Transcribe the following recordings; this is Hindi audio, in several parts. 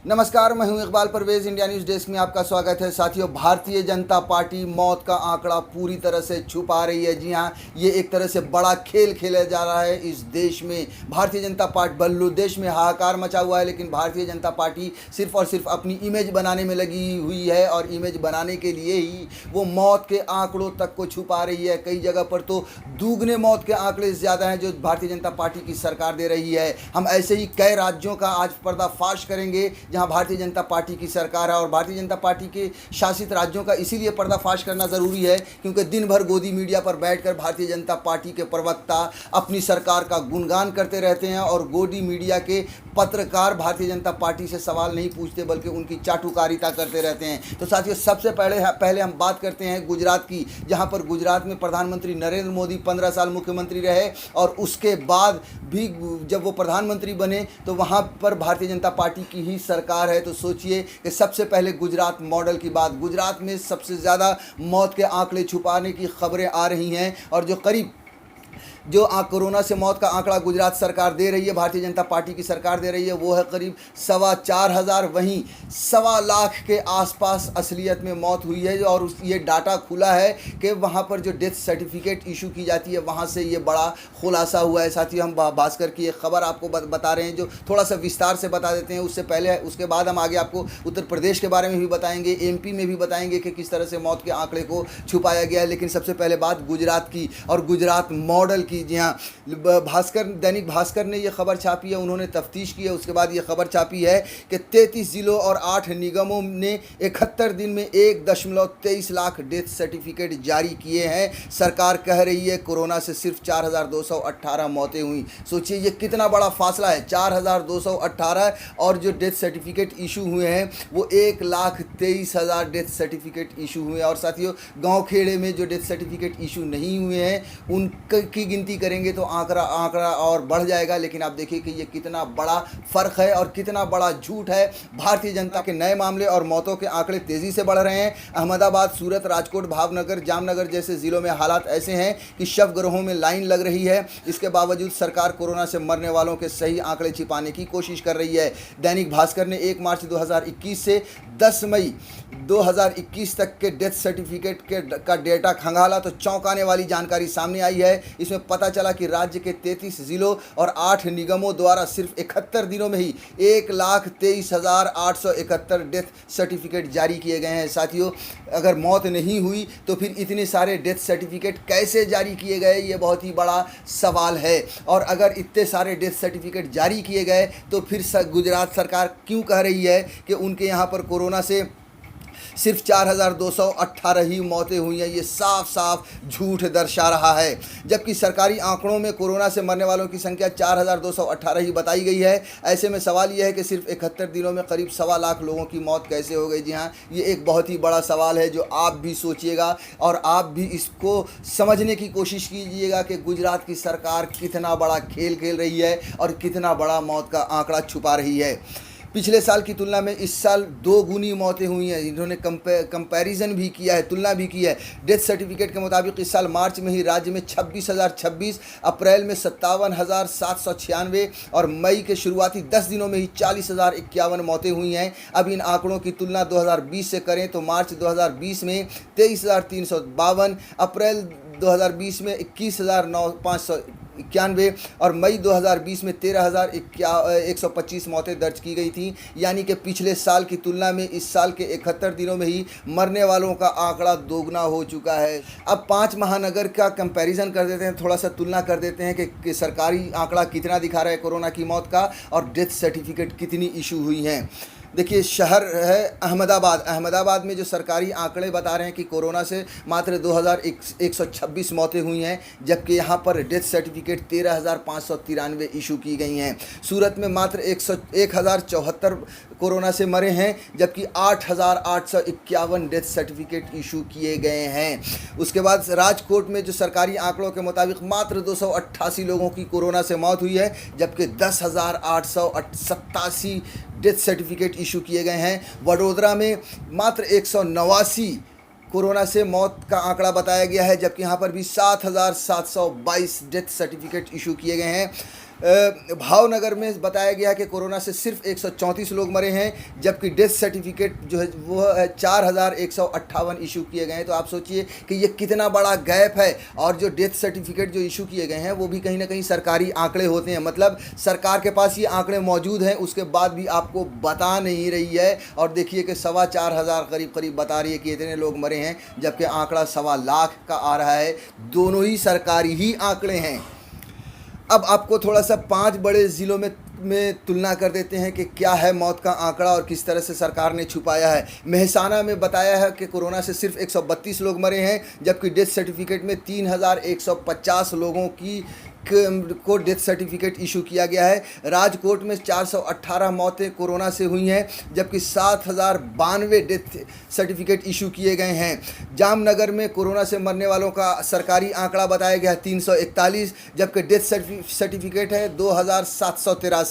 नमस्कार, मैं हूं Iqbal Parvez. India news desk में आपका स्वागत है। साथियों, भारतीय जनता पार्टी मौत का आंकड़ा पूरी तरह से छुपा रही है। जी हां, ये एक तरह से बड़ा खेल खेला जा रहा है इस देश में। भारतीय जनता पार्टी बल्लू देश में हाहाकार मचा हुआ है, लेकिन भारतीय जनता पार्टी सिर्फ और सिर्फ अपनी इमेज बनाने में लगी हुई है और इमेज बनाने के लिए ही वो मौत के आंकड़ों तक को छुपा रही है। कई जगह पर तो दुगने मौत के आंकड़े ज़्यादा हैं जो भारतीय जनता पार्टी की सरकार दे रही है। हम ऐसे ही कई राज्यों का आज पर्दाफाश करेंगे जहां भारतीय जनता पार्टी की सरकार है, और भारतीय जनता पार्टी के शासित राज्यों का इसीलिए पर्दाफाश करना ज़रूरी है क्योंकि दिन भर गोदी मीडिया पर बैठकर भारतीय जनता पार्टी के प्रवक्ता अपनी सरकार का गुणगान करते रहते हैं और गोदी मीडिया के पत्रकार भारतीय जनता पार्टी से सवाल नहीं पूछते बल्कि उनकी चाटुकारिता करते रहते हैं। तो साथियों, सबसे पहले हम बात करते हैं गुजरात की, जहां पर गुजरात में प्रधानमंत्री नरेंद्र मोदी 15 साल मुख्यमंत्री रहे और उसके बाद भी जब वो प्रधानमंत्री बने तो वहां पर भारतीय जनता पार्टी की ही सरकार है। तो सोचिए कि सबसे पहले गुजरात मॉडल की बात, गुजरात में सबसे ज़्यादा मौत के आंकड़े छुपाने की खबरें आ रही हैं और जो कोरोना से मौत का आंकड़ा गुजरात सरकार दे रही है, भारतीय जनता पार्टी की सरकार दे रही है, वो है करीब 4,25,000। वहीं 1,00,000 के आसपास असलियत में मौत हुई है और ये डाटा खुला है कि वहाँ पर जो डेथ सर्टिफिकेट इशू की जाती है वहाँ से ये बड़ा खुलासा हुआ है। साथ ही हम भास्कर की एक खबर आपको बता रहे हैं जो थोड़ा सा विस्तार से बता देते हैं। उसके बाद हम आगे आपको उत्तर प्रदेश के बारे में भी बताएंगे, एमपी में भी बताएंगे कि किस तरह से मौत के आंकड़े को छुपाया गया है। लेकिन सबसे पहले बात गुजरात की और गुजरात मॉडल की। जी हाँ, दैनिक भास्कर ने यह खबर छापी है, उन्होंने तफ्तीश की है, उसके बाद ये खबर छापी है कि 33 जिलों और 8 निगमों ने 71 दिन में 1.23 लाख डेथ सर्टिफिकेट जारी किए हैं। सरकार कह रही है कोरोना से सिर्फ 4,218 मौतें हुई। सोचिए ये कितना बड़ा फासला है, 4,218 और जो डेथ सर्टिफिकेट इशू हुए हैं वो 1,23,000 डेथ सर्टिफिकेट इशू हुए हैं। और साथियों, गाँव खेड़े में जो डेथ सर्टिफिकेट इशू नहीं हुए हैं उनकी गिनती करेंगे तो आंकड़ा और बढ़ जाएगा। लेकिन आप देखिए कि ये कितना बड़ा फ़र्क है और कितना बड़ा झूठ है। भारतीय जनता के नए मामले और मौतों के आंकड़े तेज़ी से बढ़ रहे हैं। अहमदाबाद, सूरत, राजकोट, भावनगर, जामनगर जैसे ज़िलों में हालात ऐसे हैं कि शवगृहों में लाइन लग रही है। इसके बावजूद सरकार कोरोना से मरने वालों के सही आंकड़े छिपाने की कोशिश कर रही है। दैनिक भास्कर ने 1 मार्च 2021 से 10 मई 2021 तक के डेथ सर्टिफिकेट का डेटा खंगाला तो चौंकाने वाली जानकारी सामने आई है। इसमें पता चला कि राज्य के 33 जिलों और 8 निगमों द्वारा सिर्फ 71 दिनों में ही 1,23,871 डेथ सर्टिफिकेट जारी किए गए हैं। साथियों, अगर मौत नहीं हुई तो फिर इतने सारे डेथ सर्टिफिकेट कैसे जारी किए गए, ये बहुत ही बड़ा सवाल है। और अगर इतने सारे डेथ सर्टिफिकेट जारी किए गए तो फिर गुजरात सरकार क्यों कह रही है कि उनके यहाँ पर कोरोना से सिर्फ 4,218 ही मौतें हुई हैं? ये साफ साफ झूठ दर्शा रहा है। जबकि सरकारी आंकड़ों में कोरोना से मरने वालों की संख्या 4,218 ही बताई गई है। ऐसे में सवाल यह है कि सिर्फ 71 दिनों में करीब 1,25,000 लोगों की मौत कैसे हो गई? जी हाँ, ये एक बहुत ही बड़ा सवाल है जो आप भी सोचिएगा और आप भी इसको समझने की कोशिश कीजिएगा कि गुजरात की सरकार कितना बड़ा खेल खेल रही है और कितना बड़ा मौत का आंकड़ा छुपा रही है। पिछले साल की तुलना में इस साल 2 गुनी मौतें हुई हैं। इन्होंने कंपैरिजन भी किया है, तुलना भी की है। डेथ सर्टिफिकेट के मुताबिक इस साल मार्च में ही राज्य में 26,026, अप्रैल में 57,796 और मई के शुरुआती 10 दिनों में ही 40,051 मौतें हुई हैं। अब इन आंकड़ों की तुलना 2020 से करें तो मार्च 2020 में 23,352, अप्रैल 2020 में 21,591 और मई 2020 में 13,125 मौतें दर्ज की गई थी। यानी कि पिछले साल की तुलना में इस साल के 71 दिनों में ही मरने वालों का आंकड़ा दोगुना हो चुका है। अब 5 महानगर का कंपैरिजन कर देते हैं, थोड़ा सा तुलना कर देते हैं कि सरकारी आंकड़ा कितना दिखा रहा है कोरोना की मौत का और डेथ सर्टिफिकेट कितनी इशू हुई हैं। देखिए, शहर है अहमदाबाद में जो सरकारी आंकड़े बता रहे हैं कि कोरोना से मात्र 2,126 मौतें हुई हैं, जबकि यहाँ पर डेथ सर्टिफिकेट 13,593 इशू की गई हैं। सूरत में मात्र 1,074 कोरोना से मरे हैं, जबकि 8,851 डेथ सर्टिफिकेट इशू किए गए हैं। उसके बाद राजकोट में जो सरकारी आंकड़ों के मुताबिक मात्र 288 लोगों की कोरोना से मौत हुई है, जबकि 10,887 डेथ सर्टिफिकेट इशू किए गए हैं। वडोदरा में मात्र 189 कोरोना से मौत का आंकड़ा बताया गया है, जबकि यहाँ पर भी 7,722 डेथ सर्टिफिकेट इशू किए गए हैं। भावनगर में बताया गया है कि कोरोना से सिर्फ 134 लोग मरे हैं, जबकि डेथ सर्टिफिकेट जो है वो 4158 इशू किए गए हैं। तो आप सोचिए कि ये कितना बड़ा गैप है। और जो डेथ सर्टिफिकेट जो इशू किए गए हैं वो भी कहीं ना कहीं सरकारी आंकड़े होते हैं, मतलब सरकार के पास ये आंकड़े मौजूद हैं, उसके बाद भी आपको बता नहीं रही है। और देखिए कि 4,2500 करीब बता रही है कि इतने लोग मरे हैं, जबकि आंकड़ा 1.25 लाख का आ रहा है। दोनों ही सरकारी ही आंकड़े हैं। अब आपको थोड़ा सा 5 बड़े ज़िलों में तुलना कर देते हैं कि क्या है मौत का आंकड़ा और किस तरह से सरकार ने छुपाया है। मेहसाना में बताया है कि कोरोना से सिर्फ 132 लोग मरे हैं, जबकि डेथ सर्टिफिकेट में 3150 लोगों को डेथ सर्टिफिकेट इशू किया गया है। राजकोट में 418 मौतें कोरोना से हुई हैं, जबकि 7092 डेथ सर्टिफिकेट इशू किए गए हैं। जामनगर में कोरोना से मरने वालों का सरकारी आंकड़ा बताया गया है 341, जबकि डेथ सर्टिफिकेट है 2783।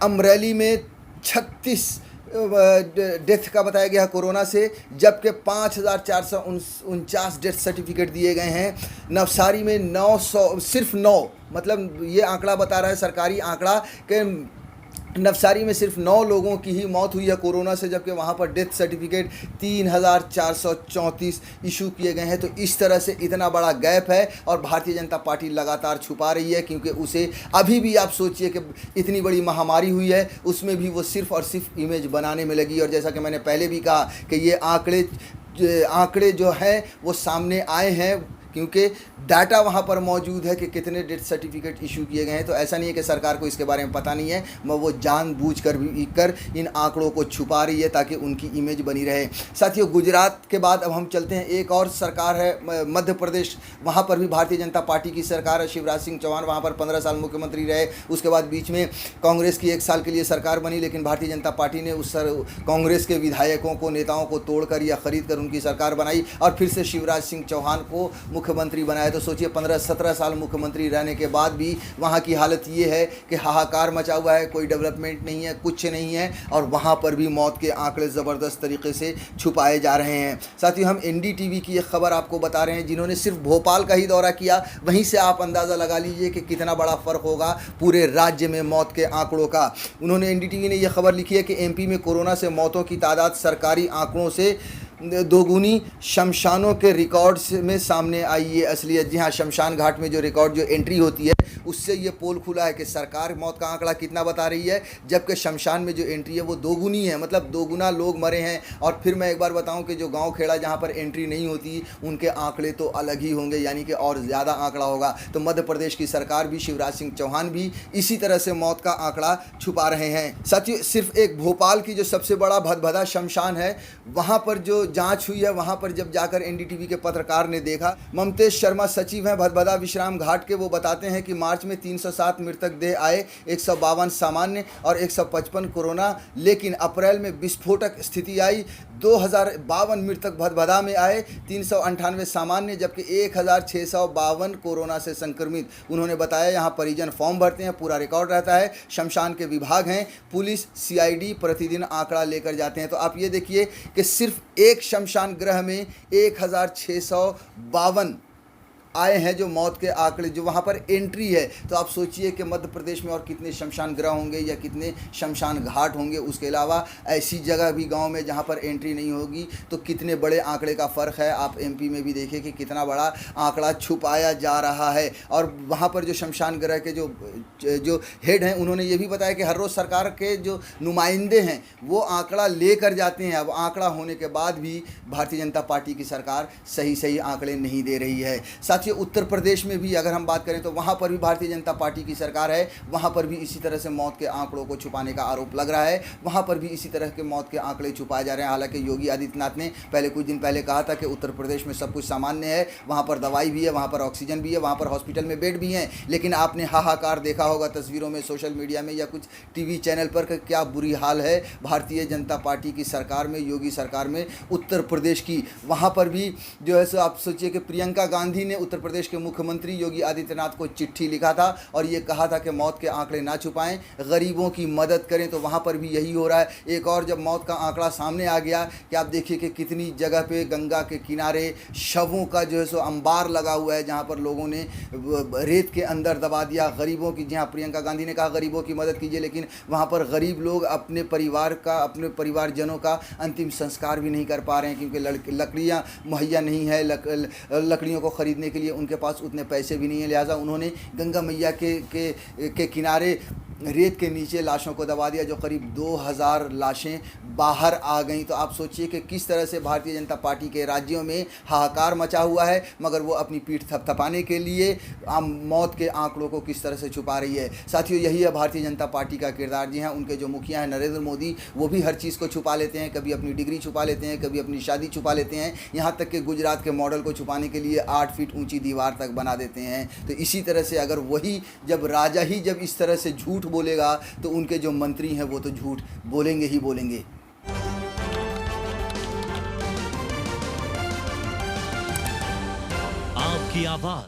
अमरेली में 36 डेथ का बताया गया कोरोना से, जबकि 5449 डेथ सर्टिफिकेट दिए गए हैं। नवसारी में 900 सिर्फ 9, मतलब ये आंकड़ा बता रहा है सरकारी आंकड़ा कि नवसारी में सिर्फ 9 लोगों की ही मौत हुई है कोरोना से, जबकि वहाँ पर डेथ सर्टिफिकेट 3434 इशू किए गए हैं। तो इस तरह से इतना बड़ा गैप है और भारतीय जनता पार्टी लगातार छुपा रही है, क्योंकि उसे अभी भी आप सोचिए कि इतनी बड़ी महामारी हुई है, उसमें भी वो सिर्फ और सिर्फ इमेज बनाने में लगी। और जैसा कि मैंने पहले भी कहा कि ये आंकड़े जो हैं वो सामने आए हैं, क्योंकि डाटा वहाँ पर मौजूद है कि कितने डेथ सर्टिफिकेट इशू किए गए हैं। तो ऐसा नहीं है कि सरकार को इसके बारे में पता नहीं है, वो जानबूझकर भी इन आंकड़ों को छुपा रही है ताकि उनकी इमेज बनी रहे। साथियों, गुजरात के बाद अब हम चलते हैं, एक और सरकार है मध्य प्रदेश। वहाँ पर भी भारतीय जनता पार्टी की सरकार है। शिवराज सिंह चौहान वहाँ पर 15 साल मुख्यमंत्री रहे। उसके बाद बीच में कांग्रेस की 1 साल के लिए सरकार बनी, लेकिन भारतीय जनता पार्टी ने कांग्रेस के विधायकों को, नेताओं को तोड़कर या खरीद कर उनकी सरकार बनाई और फिर से शिवराज सिंह चौहान को मुख्यमंत्री बनाया। तो सोचिए 15-17 साल मुख्यमंत्री रहने के बाद भी वहाँ की हालत ये है कि हाहाकार मचा हुआ है, कोई डेवलपमेंट नहीं है, कुछ नहीं है, और वहाँ पर भी मौत के आंकड़े ज़बरदस्त तरीके से छुपाए जा रहे हैं। साथ ही हम एनडीटीवी की एक खबर आपको बता रहे हैं, जिन्होंने सिर्फ भोपाल का ही दौरा किया, वहीं से आप अंदाज़ा लगा लीजिए कि कितना बड़ा फ़र्क होगा पूरे राज्य में मौत के आंकड़ों का। उन्होंने एनडीटीवी ने यह खबर लिखी है कि एमपी में कोरोना से मौतों की तादाद सरकारी आंकड़ों से दोगुनी शमशानों के रिकॉर्ड्स में सामने आई है असलियत। जी हाँ, शमशान घाट में जो रिकॉर्ड जो एंट्री होती है उससे ये पोल खुला है कि सरकार मौत का आंकड़ा कितना बता रही है, जबकि शमशान में जो एंट्री है वो दोगुनी है, मतलब दोगुना लोग मरे हैं। और फिर मैं एक बार बताऊं कि जो गांव खेड़ा जहां पर एंट्री नहीं होती उनके आंकड़े तो अलग ही होंगे, यानी कि और ज़्यादा आंकड़ा होगा। तो मध्य प्रदेश की सरकार भी, शिवराज सिंह चौहान भी इसी तरह से मौत का आंकड़ा छुपा रहे हैं। साथियों, सिर्फ एक भोपाल की जो सबसे बड़ा भदभदा शमशान है, वहाँ पर जो जांच हुई है, वहाँ पर जब जाकर एनडीटीवी के पत्रकार ने देखा, ममतेश शर्मा सचिव हैं भदभदा विश्राम घाट के, वो बताते हैं कि मार्च में 307 मृतक देह आए, 152 सामान्य और 155 कोरोना, लेकिन अप्रैल में विस्फोटक स्थिति आई। 2052 मृतक भदभदा में आए, 398 सामान्य, जबकि 1652 कोरोना से संक्रमित। उन्होंने बताया यहाँ परिजन फॉर्म भरते हैं, पूरा रिकॉर्ड रहता है, शमशान के विभाग हैं, पुलिस, सीआईडी प्रतिदिन आंकड़ा लेकर जाते हैं। तो आप ये देखिए कि सिर्फ एक शमशान गृह में 1652 आए हैं जो मौत के आंकड़े, जो वहाँ पर एंट्री है। तो आप सोचिए कि मध्य प्रदेश में और कितने शमशान गृह होंगे या कितने शमशान घाट होंगे। उसके अलावा ऐसी जगह भी गांव में जहाँ पर एंट्री नहीं होगी, तो कितने बड़े आंकड़े का फ़र्क है। आप एमपी में भी देखिए कि कितना बड़ा आंकड़ा छुपाया जा रहा है। और वहाँ पर जो शमशान गृह के जो हेड हैं, उन्होंने ये भी बताया कि हर रोज़ सरकार के जो नुमाइंदे हैं वो आंकड़ा लेकर जाते हैं। अब आंकड़ा होने के बाद भी भारतीय जनता पार्टी की सरकार सही आंकड़े नहीं दे रही है। उत्तर प्रदेश में भी अगर हम बात करें तो वहाँ पर भी भारतीय जनता पार्टी की सरकार है, वहाँ पर भी इसी तरह से मौत के आंकड़ों को छुपाने का आरोप लग रहा है। वहाँ पर भी इसी तरह के मौत के आंकड़े छुपाए जा रहे हैं। हालांकि योगी आदित्यनाथ ने कुछ दिन पहले कहा था कि उत्तर प्रदेश में सब कुछ सामान्य है, वहाँ पर दवाई भी है, वहाँ पर ऑक्सीजन भी है, वहाँ पर हॉस्पिटल में बेड भी हैं। लेकिन आपने हाहाकार देखा होगा तस्वीरों में, सोशल मीडिया में या कुछ टीवी चैनल पर, क्या बुरी हाल है भारतीय जनता पार्टी की सरकार में, योगी सरकार में उत्तर प्रदेश की। वहाँ पर भी जो है सो आप सोचिए कि प्रियंका गांधी ने उत्तर उत्तर प्रदेश के मुख्यमंत्री योगी आदित्यनाथ को चिट्ठी लिखा था और ये कहा था कि मौत के आंकड़े ना छुपाएं, गरीबों की मदद करें। तो वहाँ पर भी यही हो रहा है। एक और जब मौत का आंकड़ा सामने आ गया कि आप देखिए कि कितनी जगह पे गंगा के किनारे शवों का जो है सो अंबार लगा हुआ है, जहाँ पर लोगों ने रेत के अंदर दबा दिया गरीबों की। जहाँ प्रियंका गांधी ने कहा गरीबों की मदद कीजिए, लेकिन वहाँ पर गरीब लोग अपने परिवारजनों का अंतिम संस्कार भी नहीं कर पा रहे हैं, क्योंकि लकड़ियाँ मुहैया नहीं है, लकड़ियों को ख़रीदने के लिए उनके पास उतने पैसे भी नहीं हैं। लिहाजा उन्होंने गंगा मैया के किनारे रेत के नीचे लाशों को दबा दिया, जो करीब 2000 लाशें बाहर आ गईं। तो आप सोचिए कि किस तरह से भारतीय जनता पार्टी के राज्यों में हाहाकार मचा हुआ है, मगर वो अपनी पीठ थपथपाने के लिए मौत के आंकड़ों को किस तरह से छुपा रही है। साथियों, यही है भारतीय जनता पार्टी का किरदार। जी हाँ, उनके जो मुखिया हैं नरेंद्र मोदी, वो भी हर चीज़ को छुपा लेते हैं। कभी अपनी डिग्री छुपा लेते हैं, कभी अपनी शादी छुपा लेते हैं, यहाँ तक कि गुजरात के मॉडल को छुपाने के लिए 8 फीट ऊंची दीवार तक बना देते हैं। तो इसी तरह से अगर वही जब राजा ही जब इस तरह से झूठ बोलेगा, तो उनके जो मंत्री हैं वो तो झूठ बोलेंगे ही बोलेंगे। आपकी आवाज